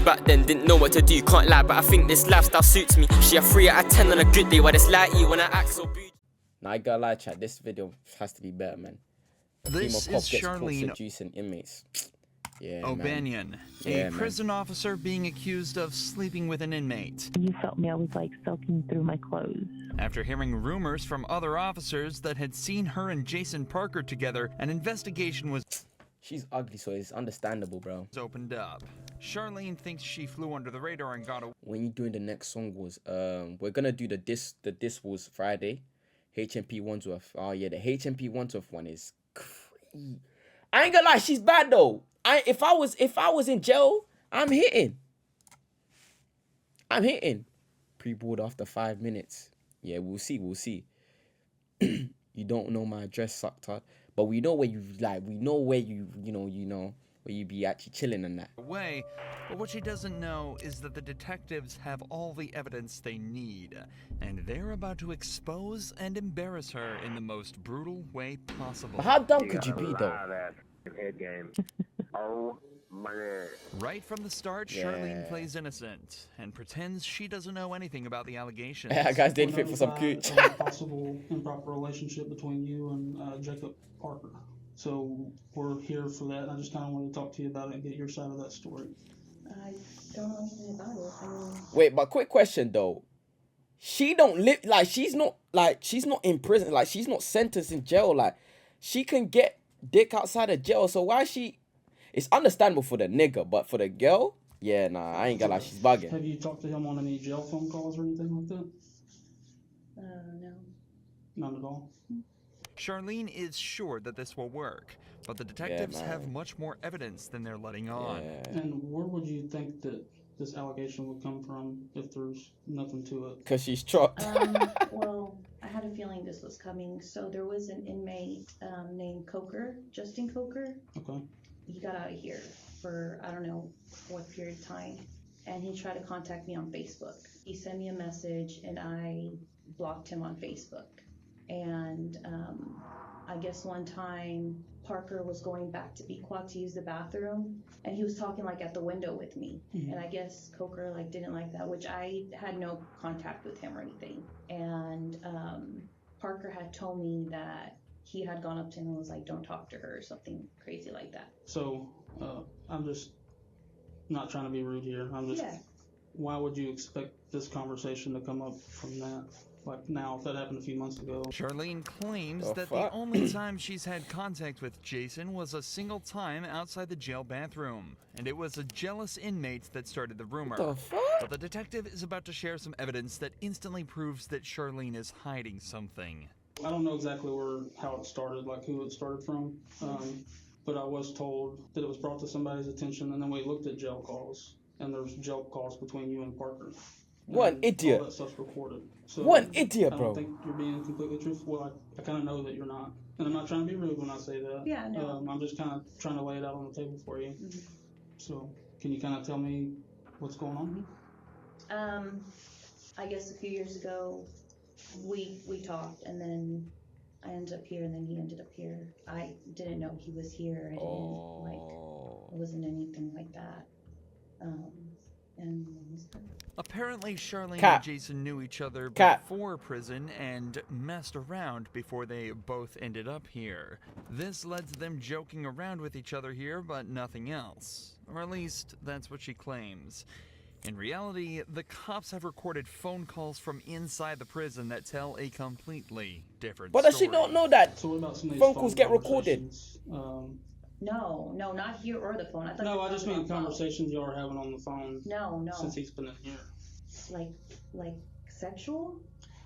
back then, didn't know what to do, can't lie, but I think this lifestyle suits me. She a 3 out of 10 on a good day, why it's like you when I act so bougie. Nah, I gotta lie, chat, this video has to be better, man. This is Charlene seducing inmates. Yeah, O'Banion, a prison officer being accused of sleeping with an inmate. You felt me, I was like soaking through my clothes. After hearing rumors from other officers that had seen her and Jason Parker together, an investigation was... She's ugly, so it's understandable, bro. ...opened up. Charlene thinks she flew under the radar and got away. When you doing the next song was, we're gonna do the This Was Friday. HMP Wandsworth. Oh yeah, the HMP Wandsworth one is crazy. I ain't gonna lie, she's bad though. If I was in jail, I'm hitting. Pre-board after 5 minutes. Yeah, we'll see. You don't know my address, sucked. But we know where you we know where you where you be actually chilling and that. But what she doesn't know is that the detectives have all the evidence they need, and they're about to expose and embarrass her in the most brutal way possible. But how dumb could you be though? Head game. Oh my God. Right from the start, Charlene plays innocent and pretends she doesn't know anything about the allegations. Yeah, guys, did fit for some cooch. Possible improper relationship between you and Jacob Parker. So we're here for that. I just kind of want to talk to you about it and get your side of that story. I don't know anything about it. Wait, but quick question though. She don't live she's not in prison, she's not sentenced in jail. She can get dick outside of jail, so why she? It's understandable for the nigga, but for the girl, yeah, nah, I ain't gonna lie, she's bugging. Have you talked to him on any jail phone calls or anything like that? No. Not at all. Charlene is sure that this will work, but the detectives have much more evidence than they're letting on. Yeah. And where would you think that this allegation would come from if there's nothing to it? Because she's trucked. Well, I had a feeling this was coming. So there was an inmate named Coker, Justin Coker. Okay. He got out of here for, I don't know what period of time, and he tried to contact me on Facebook. He sent me a message and I blocked him on Facebook. And I guess one time Parker was going back to Bequat to use the bathroom, and he was talking at the window with me. Mm-hmm. And I guess Coker didn't like that, which I had no contact with him or anything. And Parker had told me that he had gone up to him and was like, don't talk to her, or something crazy like that. So I'm just not trying to be rude here. Why would you expect this conversation to come up from that? Now, if that happened a few months ago. Charlene claims that the only time she's had contact with Jason was a single time outside the jail bathroom, and it was a jealous inmate that started the rumor. What the fuck? But the detective is about to share some evidence that instantly proves that Charlene is hiding something. I don't know exactly how it started, who it started from, but I was told that it was brought to somebody's attention, and then we looked at jail calls, and there's jail calls between you and Parker. What an idiot. All that stuff's recorded. So what an idiot, bro. I don't think you're being completely truthful. Well, I kind of know that you're not. And I'm not trying to be rude when I say that. Yeah, no. I'm just kind of trying to lay it out on the table for you. Mm-hmm. So can you kind of tell me what's going on? I guess a few years ago, we talked, and then I ended up here, and then he ended up here. I didn't know he was here. I didn't, it wasn't anything like that. And apparently, Charlene and Jason knew each other before prison and messed around before they both ended up here. This led to them joking around with each other here, but nothing else. Or at least, that's what she claims. In reality, the cops have recorded phone calls from inside the prison that tell a completely different story. But does she not know that phone calls get recorded? No, not here or the phone. I just mean conversations y'all are having on the phone. No. Since he's been in here. Like sexual?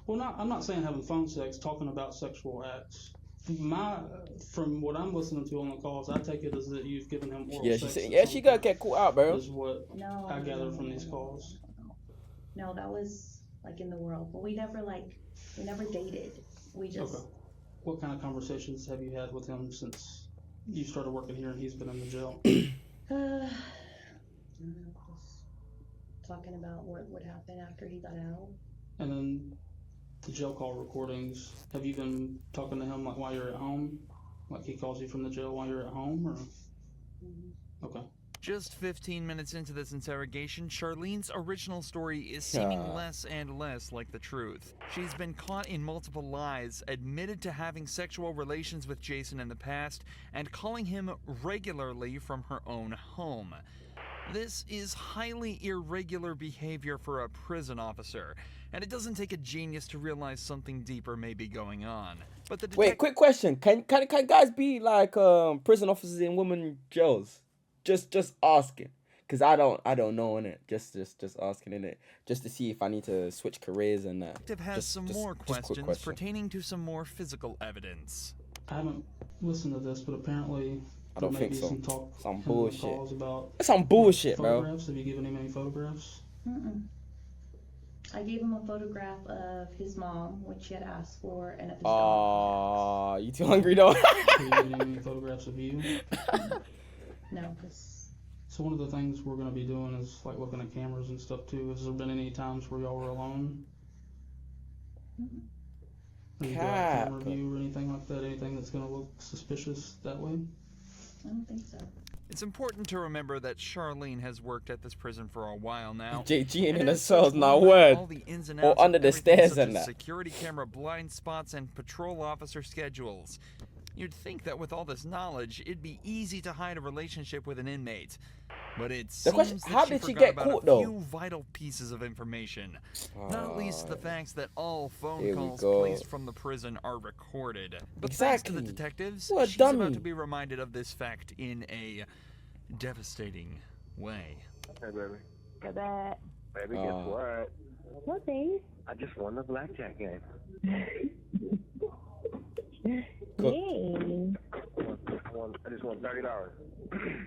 Well, I'm not saying having phone sex, talking about sexual acts. From what I'm listening to on the calls, I take it as that you've given him oral sex. She gotta get caught out, bro. Is what I gather from these calls. No, that was in the world, but we never dated. We just. Okay. What kind of conversations have you had with him since you started working here and he's been in the jail? Talking about what would happen after he got out. And then the jail call recordings, have you been talking to him while you're at home? He calls you from the jail while you're at home, or? Mm-hmm. Okay. Just 15 minutes into this interrogation, Charlene's original story is seeming less and less like the truth. She's been caught in multiple lies, admitted to having sexual relations with Jason in the past, and calling him regularly from her own home. This is highly irregular behavior for a prison officer, and it doesn't take a genius to realize something deeper may be going on. But the Wait, quick question. Can guys be like prison officers in women jails? Just asking, cause I don't know in it. Just asking in it, just to see if I need to switch careers and that. Detective has some more questions pertaining to some more physical evidence. I haven't listened to this, but apparently I don't think so. Some talk, some bullshit. Calls about That's some bullshit, bro. Have you given him any photographs? I gave him a photograph of his mom, which he had asked for, and of his dog. You too hungry though? Have you given him any photographs of you? No, because... So one of the things we're going to be doing is like looking at cameras and stuff too. Has there been any times where y'all were alone? Have you got a camera view or anything like that? Anything that's going to look suspicious that way? I don't think so. It's important to remember that Charlene has worked at this prison for a while now. JG in the cells, not word. Or under the stairs and that. Security camera blind spots and patrol officer schedules. You'd think that with all this knowledge, it'd be easy to hide a relationship with an inmate. But it seems how that did she get caught though? A few vital pieces of information. Not least the facts that all phone calls placed from the prison are recorded. But thanks to the detectives, she's about to be reminded of this fact in a devastating way. Hey, baby. Hey, babe. Baby, guess what? What, babe? I just won the blackjack game. Yay. I just won $30.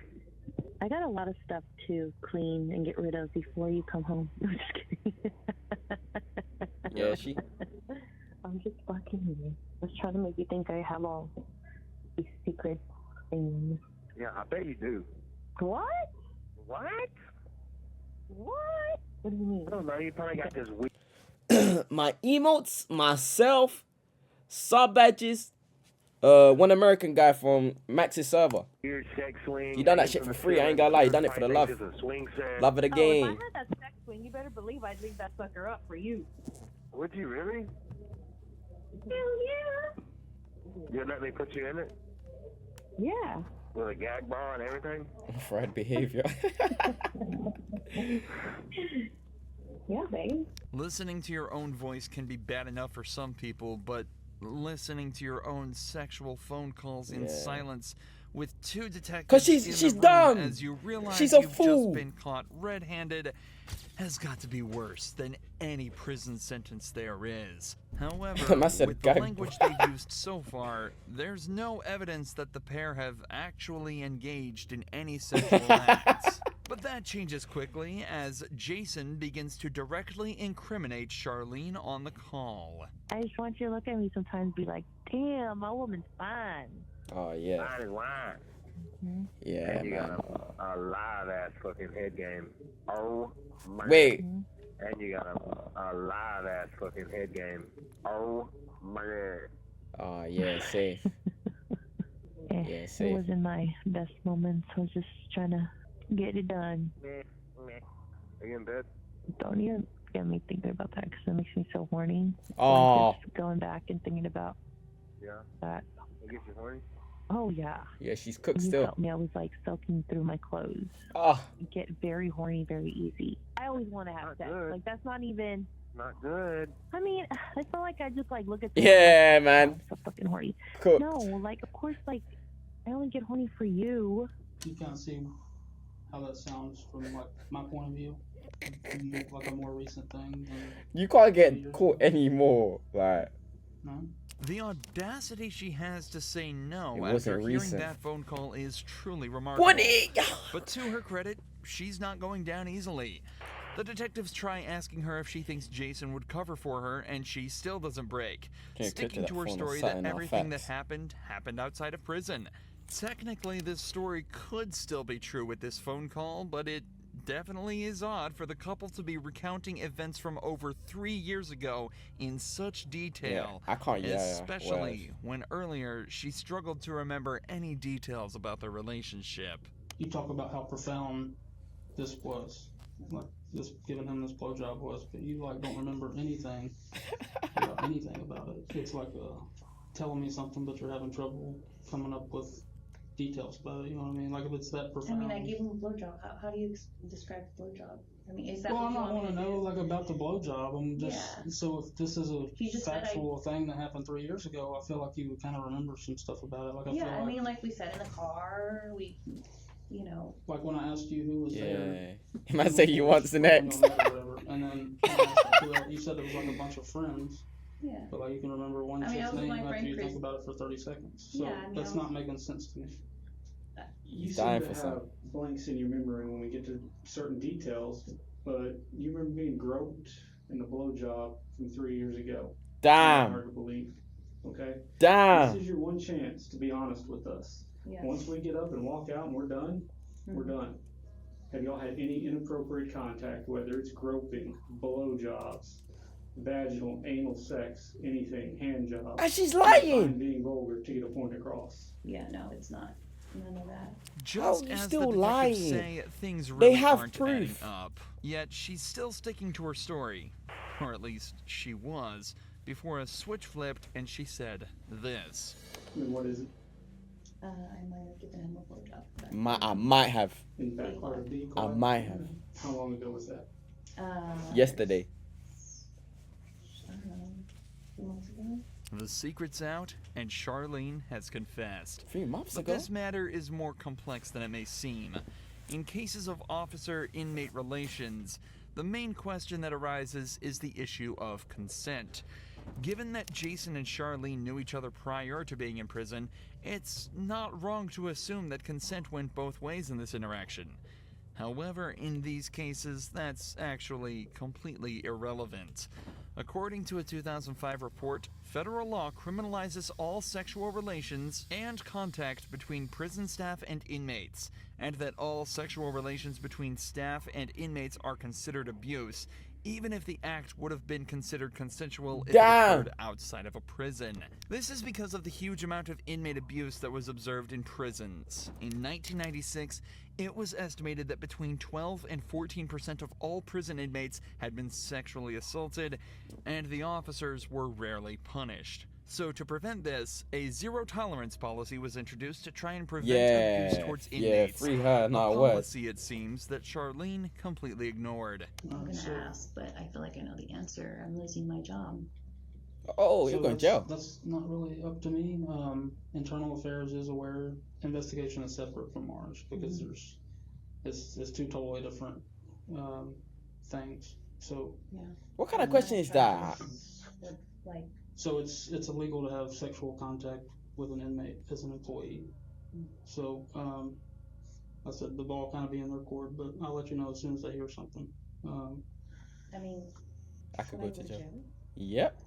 I got a lot of stuff to clean and get rid of before you come home. I'm just kidding. Yeah, she. I'm just fucking you. I was trying to make you think I have all these secret things. Yeah, I bet you do. What? What? What? What do you mean? I don't know. You probably got this weird. My emotes, myself, sub badges. One American guy from Max's server. Weird sex swing. You done that shit for free. I ain't gonna lie. You done it for the love. Love of the game. If I had that sex swing, you better believe I'd leave that sucker up for you. Would you really? Hell yeah. You'd let me put you in it? Yeah. With a gag bar and everything? Fried behavior. Yeah, babe. Listening to your own voice can be bad enough for some people, but listening to your own sexual phone calls in silence with two detectives 'cause she's dumb. As you realize she's a you've fool. just been caught red-handed has got to be worse than any prison sentence there is. However, with the language they've used so far, there's no evidence that the pair have actually engaged in any sexual acts. But that changes quickly as Jason begins to directly incriminate Charlene on the call. I just want you to look at me sometimes and be like, damn, my woman's fine. Oh, yeah. Fine is wine. Mm-hmm. Yeah, and you man. got a live-ass fucking head game. Oh, my. Wait. And you got a live-ass fucking head game. Oh, my God. Oh, yeah, safe. Yeah, safe. It wasn't my best moments. I was just trying to get it done. Are you in bed? Don't even get me thinking about that because it makes me so horny. Oh. Just going back and thinking about that. It gets you horny? Oh, yeah. Yeah, she's cooked You still. helped me. I was like soaking through my clothes. Oh. You get very horny very easy. I always want to have sex. Like, that's not even... Not good. I mean, it's not like I just like look at Yeah, man. I'm so fucking horny. Cooked. No, like, of course, like, I only get horny for you. You can't see how that sounds from like my point of view. Like a more recent thing. You can't get caught anymore. Like. No. The audacity she has to say no after hearing that phone call is truly remarkable. But to her credit, she's not going down easily. The detectives try asking her if she thinks Jason would cover for her, and she still doesn't break, sticking to her story that everything that happened outside of prison. Technically, this story could still be true with this phone call, but it definitely is odd for the couple to be recounting events from over 3 years ago in such detail, especially when earlier she struggled to remember any details about their relationship. you talk about how profound this was, like this giving him this blowjob was, but you like don't remember anything about it. It's like telling me something, but you're having trouble coming up with details about it. You know what I mean? Like if it's that profound. I mean, I gave him a blowjob. How do you describe the blowjob? I mean, is that Well, what I'm you not want want me to to know do? like about the blowjob. I'm just so if this is a He just said factual thing that happened 3 years ago, I feel like you would kind of remember some stuff about it. Like I Yeah, feel I like, mean, like we said in the car, we, you know. like when I asked you who was there. Yeah. He might say he wants the next. Whatever. And then when I asked you, you said it was like a bunch of friends. Yeah. But like you can remember one I mean, I chick's was with name my after friend you Chris. think about it for 30 seconds. So Yeah, I mean, that's not making sense to me. You He's seem dying to for have some. blanks in your memory when we get to certain details, but you remember being groped in the blowjob from 3 years ago. Damn. Hard to believe. Okay? Damn. This is your one chance to be honest with us. Yeah. Once we get up and walk out and we're done, we're done. Have y'all had any inappropriate contact, whether it's groping, blowjobs, vaginal, anal sex, anything, hand jobs? And she's lying. I'm being vulgar to get a point across. Yeah, no, it's not. None of that. Just How are you as still the detectives lying? say, things really have aren't proof. adding up. Yet she's still sticking to her story. Or at least she was, before a switch flipped and she said this. And what is it? I might have given him a blowjob. I might have. In fact, part of the I might have. How long ago was that? Yesterday. I don't know, 2 months ago. The secret's out, and Charlene has confessed. 3 months But ago. this matter is more complex than it may seem. In cases of officer-inmate relations, the main question that arises is the issue of consent. Given that Jason and Charlene knew each other prior to being in prison, it's not wrong to assume that consent went both ways in this interaction. However, in these cases, that's actually completely irrelevant. According to a 2005 report, federal law criminalizes all sexual relations and contact between prison staff and inmates, and that all sexual relations between staff and inmates are considered abuse, even if the act would have been considered consensual if it occurred outside of a prison. This is because of the huge amount of inmate abuse that was observed in prisons. In 1996, it was estimated that between 12 and 14% of all prison inmates had been sexually assaulted, and the officers were rarely punished. So to prevent this, a zero-tolerance policy was introduced to try and prevent abuse towards inmates. Free her, not a worse. policy, it seems, that Charlene completely ignored. I'm gonna ask, but I feel like I know the answer. I'm losing my job. Oh, you're going to jail. That's not really up to me. Internal Affairs is aware. Investigation is separate from ours because it's two totally different things. So What kind of question is that? Like, so it's illegal to have sexual contact with an inmate as an employee. So I said the ball kind of be in their court, but I'll let you know as soon as I hear something. I mean, I could go to jail. Yep.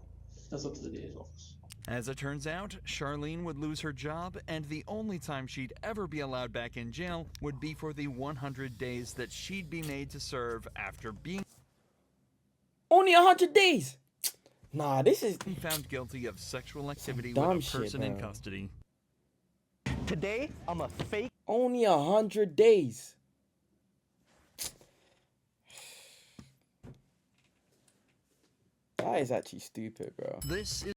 That's up to the DA's office. As it turns out, Charlene would lose her job, and the only time she'd ever be allowed back in jail would be for the 100 days that she'd be made to serve after being Only 100 days. Nah, this is found guilty of sexual activity with dumb a shit, person in bro. custody. Today, I'm a fake. only 100 days. That is actually stupid, bro. This is